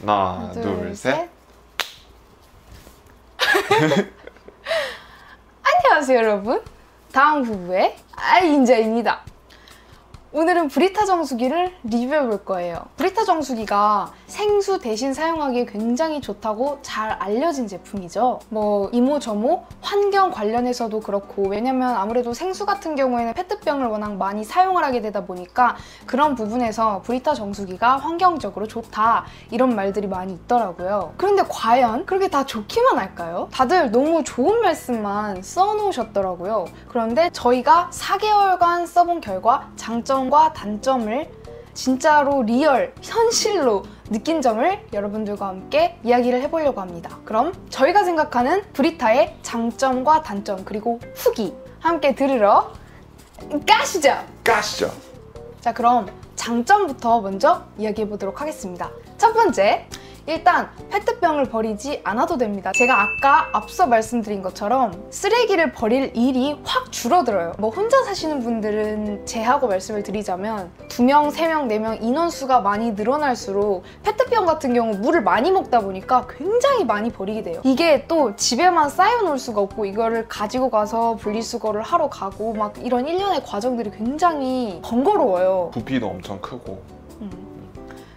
하나, 둘, 셋. 안녕하세요 여러분, 다음 부부의 아이인자입니다. 오늘은 브리타 정수기를 리뷰해 볼 거예요. 브리타 정수기가 생수 대신 사용하기에 굉장히 좋다고 잘 알려진 제품이죠. 뭐 이모저모 환경 관련해서도 그렇고, 왜냐면 아무래도 생수 같은 경우에는 페트병을 워낙 많이 사용을 하게 되다 보니까 그런 부분에서 브리타 정수기가 환경적으로 좋다 이런 말들이 많이 있더라고요. 그런데 과연 그렇게 다 좋기만 할까요? 다들 너무 좋은 말씀만 써놓으셨더라고요. 그런데 저희가 4개월간 써본 결과 장점과 단점을 진짜로 리얼, 현실로 느낀 점을 여러분들과 함께 이야기를 해보려고 합니다. 그럼 저희가 생각하는 브리타의 장점과 단점 그리고 후기 함께 들으러 가시죠! 가시죠! 자, 그럼 장점부터 먼저 이야기해보도록 하겠습니다. 첫 번째, 일단 페트병을 버리지 않아도 됩니다. 제가 아까 앞서 말씀드린 것처럼 쓰레기를 버릴 일이 확 줄어들어요. 뭐 혼자 사시는 분들은 제하고 말씀을 드리자면 2명, 3명, 4명 인원수가 많이 늘어날수록 페트병 같은 경우 물을 많이 먹다 보니까 굉장히 많이 버리게 돼요. 이게 또 집에만 쌓여놓을 수가 없고 이거를 가지고 가서 분리수거를 하러 가고 막 이런 일련의 과정들이 굉장히 번거로워요. 부피도 엄청 크고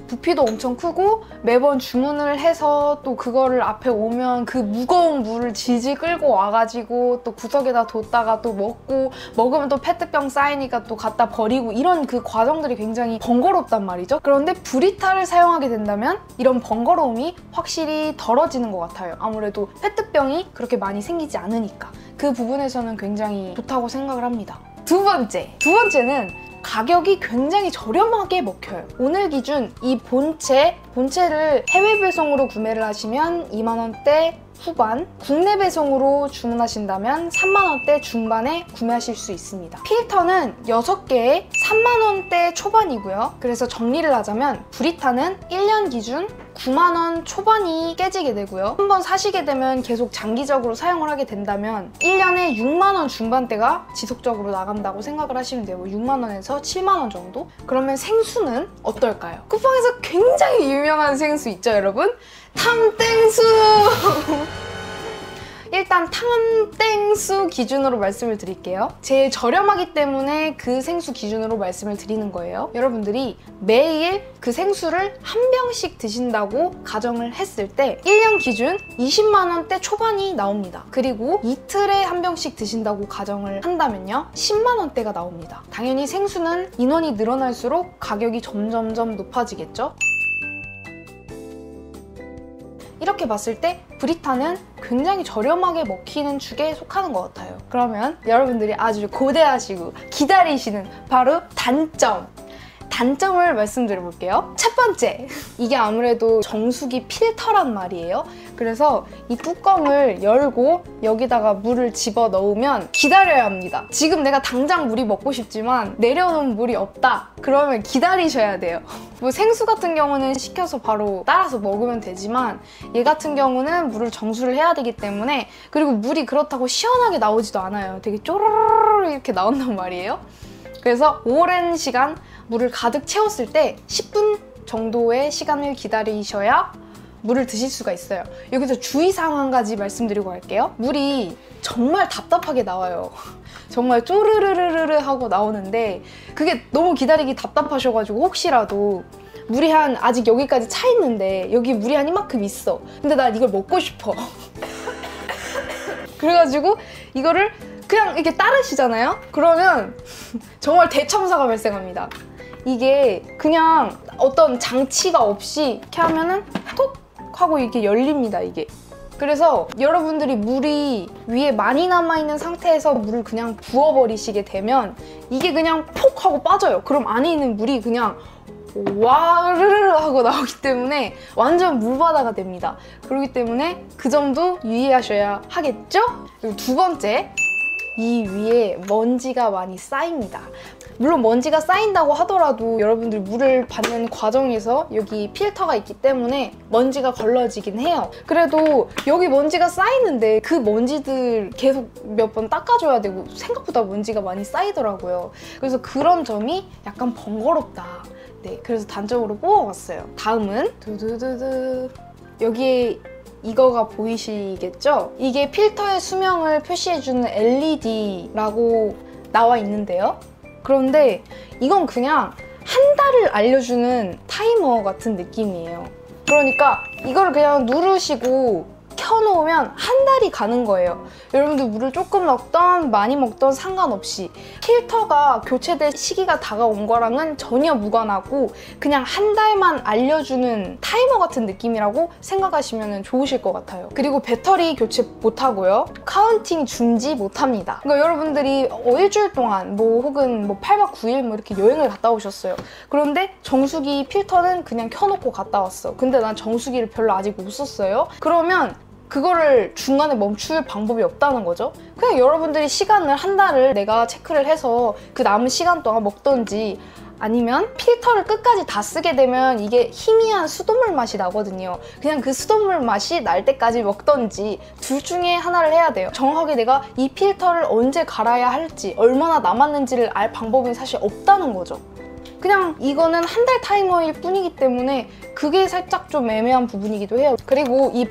부피도 엄청 크고 매번 주문을 해서 또 그거를 앞에 오면 그 무거운 물을 질질 끌고 와가지고 또 구석에다 뒀다가 또 먹고 먹으면 또 페트병 쌓이니까 또 갖다 버리고 이런 그 과정들이 굉장히 번거롭단 말이죠. 그런데 브리타를 사용하게 된다면 이런 번거로움이 확실히 덜어지는 것 같아요. 아무래도 페트병이 그렇게 많이 생기지 않으니까 그 부분에서는 굉장히 좋다고 생각을 합니다. 두 번째는 가격이 굉장히 저렴하게 먹혀요. 오늘 기준 이 본체를 해외 배송으로 구매를 하시면 2만 원대 후반, 국내 배송으로 주문하신다면 3만 원대 중반에 구매하실 수 있습니다. 필터는 6개에 3만 원대 초반이고요. 그래서 정리를 하자면 브리타는 1년 기준 9만 원 초반이 깨지게 되고요. 한번 사시게 되면 계속 장기적으로 사용을 하게 된다면 1년에 6만 원 중반대가 지속적으로 나간다고 생각을 하시면 돼요. 6만 원에서 7만 원 정도? 그러면 생수는 어떨까요? 쿠팡에서 굉장히 유명한 생수 있죠, 여러분? 탐땡수! 일단 탐땡수 기준으로 말씀을 드릴게요. 제일 저렴하기 때문에 그 생수 기준으로 말씀을 드리는 거예요. 여러분들이 매일 그 생수를 한 병씩 드신다고 가정을 했을 때 1년 기준 20만 원대 초반이 나옵니다. 그리고 이틀에 한 병씩 드신다고 가정을 한다면요 10만 원대가 나옵니다. 당연히 생수는 인원이 늘어날수록 가격이 점점점 높아지겠죠? 이렇게 봤을 때 브리타는 굉장히 저렴하게 먹히는 축에 속하는 것 같아요. 그러면 여러분들이 아주 고대하시고 기다리시는 바로 단점을 말씀드려볼게요. 첫 번째, 이게 아무래도 정수기 필터란 말이에요. 그래서 이 뚜껑을 열고 여기다가 물을 집어넣으면 기다려야 합니다. 지금 내가 당장 물이 먹고 싶지만 내려놓은 물이 없다. 그러면 기다리셔야 돼요. 뭐 생수 같은 경우는 식혀서 바로 따라서 먹으면 되지만 얘 같은 경우는 물을 정수를 해야 되기 때문에, 그리고 물이 그렇다고 시원하게 나오지도 않아요. 되게 쪼르르르 이렇게 나온단 말이에요. 그래서 오랜 시간 물을 가득 채웠을 때 10분 정도의 시간을 기다리셔야 물을 드실 수가 있어요. 여기서 주의사항 한 가지 말씀드리고 갈게요. 물이 정말 답답하게 나와요. 정말 쪼르르르르 하고 나오는데 그게 너무 기다리기 답답하셔가지고 혹시라도 물이 아직 여기까지 차 있는데 여기 물이 한 이만큼 있어. 근데 난 이걸 먹고 싶어. 그래가지고 이거를 그냥 이렇게 따르시잖아요? 그러면 정말 대참사가 발생합니다. 이게 그냥 어떤 장치가 없이 이렇게 하면은 톡 하고 이렇게 열립니다, 이게. 그래서 여러분들이 물이 위에 많이 남아있는 상태에서 물을 그냥 부어버리시게 되면 이게 그냥 폭 하고 빠져요. 그럼 안에 있는 물이 그냥 와르르르 하고 나오기 때문에 완전 물바다가 됩니다. 그렇기 때문에 그 점도 유의하셔야 하겠죠? 그리고 두 번째, 이 위에 먼지가 많이 쌓입니다. 물론 먼지가 쌓인다고 하더라도 여러분들 물을 받는 과정에서 여기 필터가 있기 때문에 먼지가 걸러지긴 해요. 그래도 여기 먼지가 쌓이는데 그 먼지들 계속 몇 번 닦아줘야 되고 생각보다 먼지가 많이 쌓이더라고요. 그래서 그런 점이 약간 번거롭다. 네, 그래서 단점으로 뽑아봤어요. 다음은 두두두두, 여기에 이거가 보이시겠죠? 이게 필터의 수명을 표시해주는 LED라고 나와 있는데요. 그런데 이건 그냥 한 달을 알려주는 타이머 같은 느낌이에요. 그러니까 이걸 그냥 누르시고 켜놓으면 한 달이 가는 거예요. 여러분들 물을 조금 먹던 많이 먹던 상관없이 필터가 교체될 시기가 다가온 거랑은 전혀 무관하고 그냥 한 달만 알려주는 타이머 같은 느낌이라고 생각하시면 좋으실 것 같아요. 그리고 배터리 교체 못하고요. 카운팅 중지 못합니다. 그러니까 여러분들이 일주일 동안 혹은 8박 9일 이렇게 여행을 갔다 오셨어요. 그런데 정수기 필터는 그냥 켜놓고 갔다 왔어. 근데 난 정수기를 별로 아직 못 썼어요. 그러면 그거를 중간에 멈출 방법이 없다는 거죠. 그냥 여러분들이 시간을 한 달을 내가 체크를 해서 그 남은 시간 동안 먹던지, 아니면 필터를 끝까지 다 쓰게 되면 이게 희미한 수돗물 맛이 나거든요. 그냥 그 수돗물 맛이 날 때까지 먹던지 둘 중에 하나를 해야 돼요. 정확하게 내가 이 필터를 언제 갈아야 할지, 얼마나 남았는지를 알 방법은 사실 없다는 거죠. 그냥 이거는 한 달 타이머일 뿐이기 때문에 그게 살짝 좀 애매한 부분이기도 해요. 그리고 이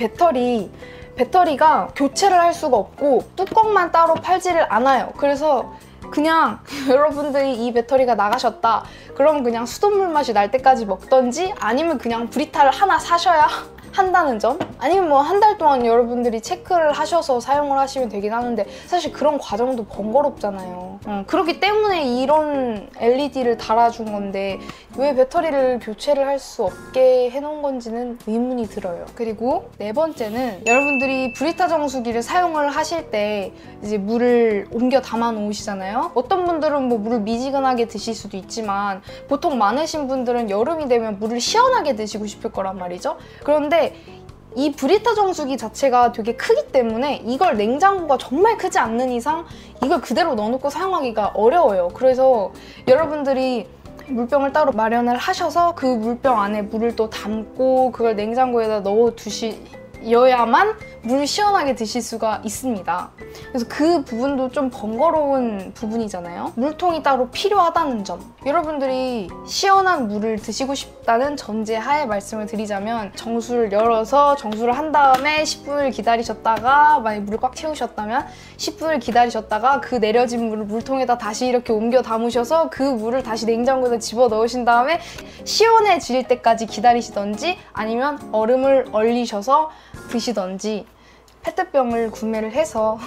배터리가 교체를 할 수가 없고 뚜껑만 따로 팔지를 않아요. 그래서 그냥 여러분들이 이 배터리가 나가셨다 그러면 그냥 수돗물 맛이 날 때까지 먹던지, 아니면 그냥 브리타를 하나 사셔야 한다는 점? 아니면 한 달 동안 여러분들이 체크를 하셔서 사용을 하시면 되긴 하는데 사실 그런 과정도 번거롭잖아요. 그렇기 때문에 이런 LED를 달아준 건데 왜 배터리를 교체를 할 수 없게 해놓은 건지는 의문이 들어요. 그리고 네 번째는, 여러분들이 브리타 정수기를 사용을 하실 때 이제 물을 옮겨 담아 놓으시잖아요. 어떤 분들은 물을 미지근하게 드실 수도 있지만 보통 많으신 분들은 여름이 되면 물을 시원하게 드시고 싶을 거란 말이죠. 그런데 이 브리타 정수기 자체가 되게 크기 때문에 이걸 냉장고가 정말 크지 않는 이상 이걸 그대로 넣어놓고 사용하기가 어려워요. 그래서 여러분들이 물병을 따로 마련을 하셔서 그 물병 안에 물을 또 담고 그걸 냉장고에다 넣어 두셔야만 물 시원하게 드실 수가 있습니다. 그래서 그 부분도 좀 번거로운 부분이잖아요. 물통이 따로 필요하다는 점. 여러분들이 시원한 물을 드시고 싶다는 전제하에 말씀을 드리자면, 정수를 열어서 정수를 한 다음에 10분을 기다리셨다가, 만약에 물을 꽉 채우셨다면 10분을 기다리셨다가 그 내려진 물을 물통에다 다시 이렇게 옮겨 담으셔서 그 물을 다시 냉장고에 집어 넣으신 다음에 시원해질 때까지 기다리시던지, 아니면 얼음을 얼리셔서 드시던지, 페트병을 구매를 해서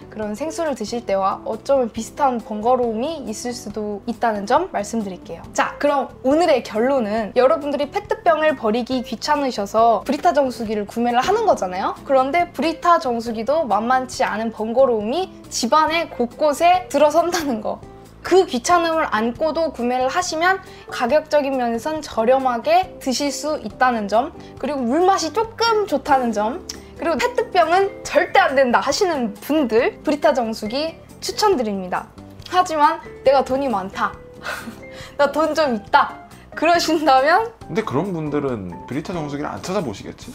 그런 생수를 드실 때와 어쩌면 비슷한 번거로움이 있을 수도 있다는 점 말씀드릴게요. 자, 그럼 오늘의 결론은, 여러분들이 페트병을 버리기 귀찮으셔서 브리타 정수기를 구매를 하는 거잖아요. 그런데 브리타 정수기도 만만치 않은 번거로움이 집안의 곳곳에 들어선다는 거. 그 귀찮음을 안고도 구매를 하시면 가격적인 면에선 저렴하게 드실 수 있다는 점, 그리고 물맛이 조금 좋다는 점, 그리고 페트병은 절대 안 된다 하시는 분들 브리타 정수기 추천드립니다. 하지만 내가 돈이 많다, 나 돈 좀 있다 그러신다면, 근데 그런 분들은 브리타 정수기를 안 찾아보시겠지?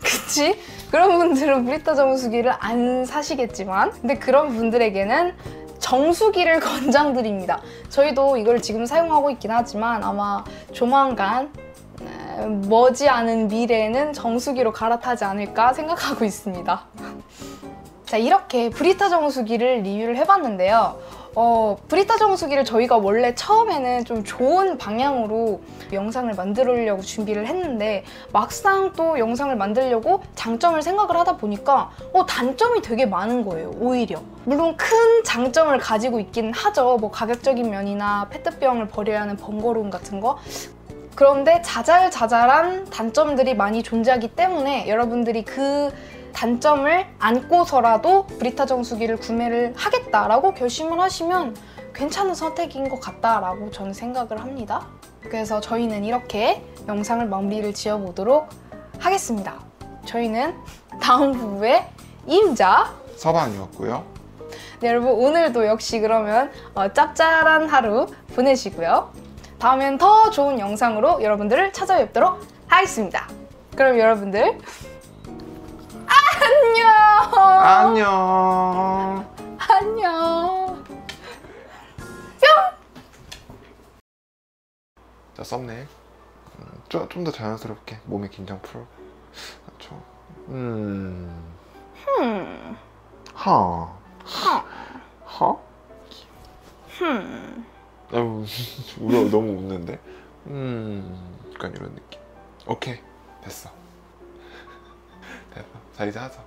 그치? 그런 분들은 브리타 정수기를 안 사시겠지만, 근데 그런 분들에게는 정수기를 권장드립니다. 저희도 이걸 지금 사용하고 있긴 하지만 아마 조만간 머지않은 미래에는 정수기로 갈아타지 않을까 생각하고 있습니다. 자, 이렇게 브리타 정수기를 리뷰를 해봤는데요. 브리타 정수기를 저희가 원래 처음에는 좀 좋은 방향으로 영상을 만들려고 준비를 했는데, 막상 또 영상을 만들려고 장점을 생각을 하다 보니까 단점이 되게 많은 거예요, 오히려. 물론 큰 장점을 가지고 있긴 하죠. 가격적인 면이나 페트병을 버려야 하는 번거로움 같은 거. 그런데 자잘자잘한 단점들이 많이 존재하기 때문에 여러분들이 그 단점을 안고서라도 브리타 정수기를 구매를 하겠다라고 결심을 하시면 괜찮은 선택인 것 같다라고 저는 생각을 합니다. 그래서 저희는 이렇게 영상을 마무리를 지어보도록 하겠습니다. 저희는 다음 부부의 임자 서방이었고요. 네, 여러분 오늘도 역시 그러면 짭짤한 하루 보내시고요. 다음엔 더 좋은 영상으로 여러분들을 찾아뵙도록 하겠습니다. 그럼 여러분들 안녕! 안녕! 안녕! 자, 썸네일. 좀 더 자연스럽게 몸의 긴장 풀고. 그렇죠. 하. 하? 아유, 너무 웃는데? 약간 이런 느낌. 오케이, 됐어. 됐어. 자, 이제 하자.